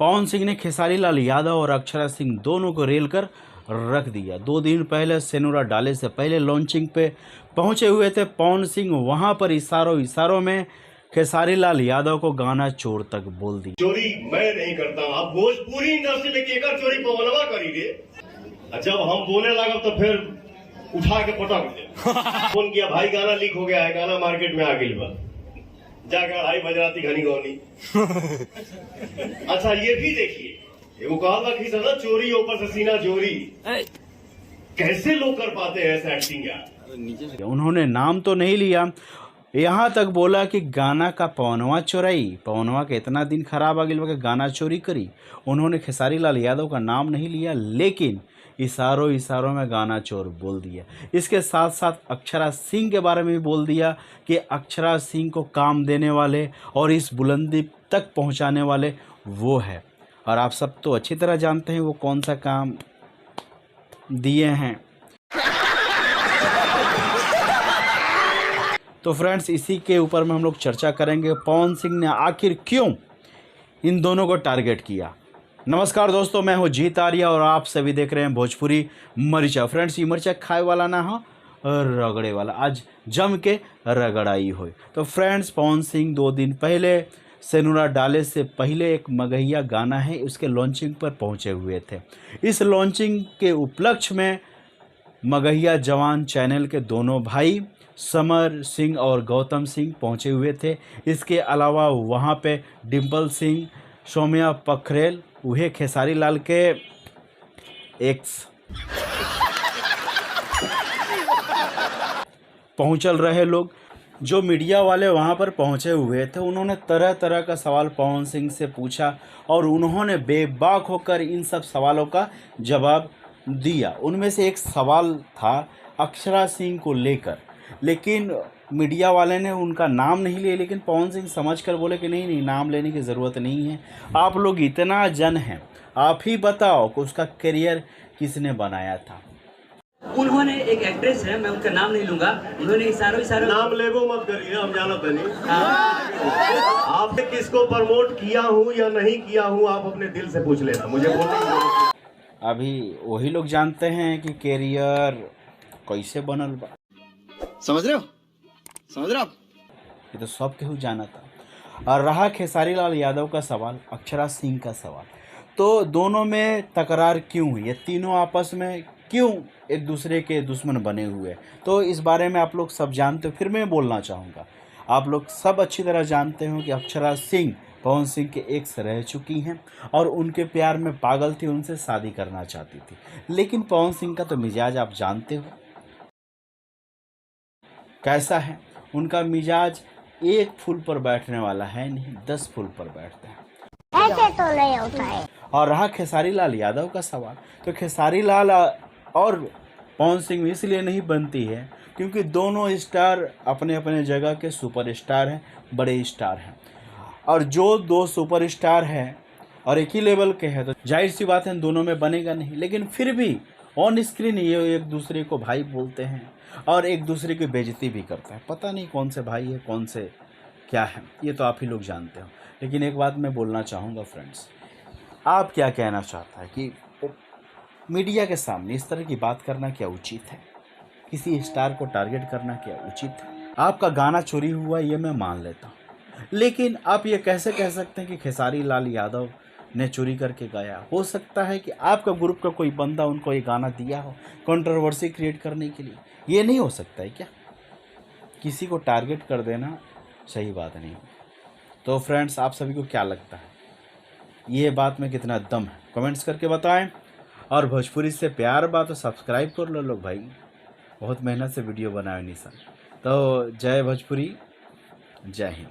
पवन सिंह ने खेसारी लाल यादव और अक्षरा सिंह दोनों को रेल कर रख दिया। 2 दिन पहले सेनुरा डाले से पहले लॉन्चिंग पे पहुंचे हुए थे पवन सिंह। वहां पर इशारों में खेसारी लाल यादव को गाना चोर तक बोल दी। चोरी मैं नहीं करता हूं, आप भोजपुरी इंडस्ट्री में केकर चोरी पवनवा करी रे। जब हम बोलने लगा तो फिर उठा के पटक दे। फोन किया, भाई गाना लीक हो गया है, गाना मार्केट में आ गई बा, जाकर 2:30 बज राती घनी गौनी। अच्छा ये भी देखिए, वो कहा था कि सदा चोरी ऊपर से सीना चोरी, कैसे लोग कर पाते हैं ऐसा एक्टिंग यार। उन्होंने नाम तो नहीं लिया, यहाँ तक बोला कि गाना का पवनवा चोराई, पवनवा के इतना दिन खराब आ गया कि गाना चोरी करी। उन्होंने खेसारी लाल यादव का नाम नहीं लिया, लेकिन इशारों में गाना चोर बोल दिया। इसके साथ साथ अक्षरा सिंह के बारे में भी बोल दिया कि अक्षरा सिंह को काम देने वाले और इस बुलंदी तक पहुंचाने वाले वो है। और आप सब तो अच्छी तरह जानते हैं वो कौन सा काम दिए हैं। तो फ्रेंड्स, इसी के ऊपर में हम लोग चर्चा करेंगे, पवन सिंह ने आखिर क्यों इन दोनों को टारगेट किया। नमस्कार दोस्तों, मैं हूं जीत आर्या और आप सभी देख रहे हैं भोजपुरी मरिचा। फ्रेंड्स, ये मरिचा खाए वाला ना हो और रगड़े वाला, आज जम के रगड़ाई हो। तो फ्रेंड्स, पवन सिंह 2 दिन पहले सेनुरा डाले से पहले एक मगहिया गाना है, उसके लॉन्चिंग पर पहुंचे हुए थे। इस लॉन्चिंग के उपलक्ष्य में मगहिया जवान चैनल के दोनों भाई समर सिंह और गौतम सिंह पहुंचे हुए थे। इसके अलावा वहां पे डिम्पल सिंह, सौम्या पखरेल, वह खेसारी लाल के एक्स पहुंचल रहे लोग। जो मीडिया वाले वहां पर पहुंचे हुए थे, उन्होंने तरह तरह का सवाल पवन सिंह से पूछा और उन्होंने बेबाक होकर इन सब सवालों का जवाब दिया। उनमें से एक सवाल था अक्षरा सिंह को लेकर, लेकिन मीडिया वाले ने उनका नाम नहीं लिया, लेकिन पवन सिंह समझकर बोले कि नहीं, नाम लेने की ज़रूरत नहीं है। आप लोग इतना जन हैं, आप ही बताओ कि उसका करियर किसने बनाया था। उन्होंने एक एक्ट्रेस है, मैं उनका नाम नहीं लूंगा, उन्होंने इशारों नाम लेगो मत करिए, हम जानत नहीं। आपने किसको प्रमोट किया हूँ या नहीं किया हूँ, आप अपने दिल से पूछ लेना, मुझे बोलना। अभी वही लोग जानते हैं कि करियर कैसे बनल बा। समझ रहे हो आप? ये तो सब केहू जाना था। और रहा खेसारी लाल यादव का सवाल, अक्षरा सिंह का सवाल, तो दोनों में तकरार क्यों हुई? ये तीनों आपस में क्यों एक दूसरे के दुश्मन बने हुए? तो इस बारे में आप लोग सब जानते हो, फिर मैं बोलना चाहूँगा। आप लोग सब अच्छी तरह जानते हो कि अक्षरा सिंह पवन सिंह के एक्स रह चुकी हैं और उनके प्यार में पागल थी, उनसे शादी करना चाहती थी। लेकिन पवन सिंह का तो मिजाज आप जानते हो कैसा है। उनका मिजाज एक फूल पर बैठने वाला है नहीं, 10 फूल पर बैठते हैं। ऐसे तो नहीं होता है। और रहा खेसारी लाल यादव का सवाल, तो खेसारी लाल और पवन सिंह इसलिए नहीं बनती है क्योंकि दोनों स्टार अपने अपने जगह के सुपरस्टार हैं, बड़े स्टार हैं। और जो 2 सुपरस्टार हैं और एक ही लेवल के हैं, तो जाहिर सी बात है दोनों में बनेगा नहीं। लेकिन फिर भी ऑन स्क्रीन ये एक दूसरे को भाई बोलते हैं और एक दूसरे की बेइज्जती भी करते हैं। पता नहीं कौन से भाई है, कौन से क्या है, ये तो आप ही लोग जानते हो। लेकिन एक बात मैं बोलना चाहूँगा फ्रेंड्स, आप क्या कहना चाहता है कि मीडिया के सामने इस तरह की बात करना क्या उचित है? किसी स्टार को टारगेट करना क्या उचित है? आपका गाना चोरी हुआ ये मैं मान लेता हूँ, लेकिन आप ये कैसे कह सकते हैं कि खेसारी लाल यादव ने चोरी करके गाया? हो सकता है कि आपका ग्रुप का कोई बंदा उनको ये गाना दिया हो कंट्रोवर्सी क्रिएट करने के लिए। ये नहीं हो सकता है क्या? किसी को टारगेट कर देना सही बात नहीं। तो फ्रेंड्स, आप सभी को क्या लगता है, ये बात में कितना दम है? कमेंट्स करके बताएं। और भोजपुरी से प्यार बात तो सब्सक्राइब कर लो लोग भाई, बहुत मेहनत से वीडियो बनाए निशान। तो जय भोजपुरी, जय हिंद।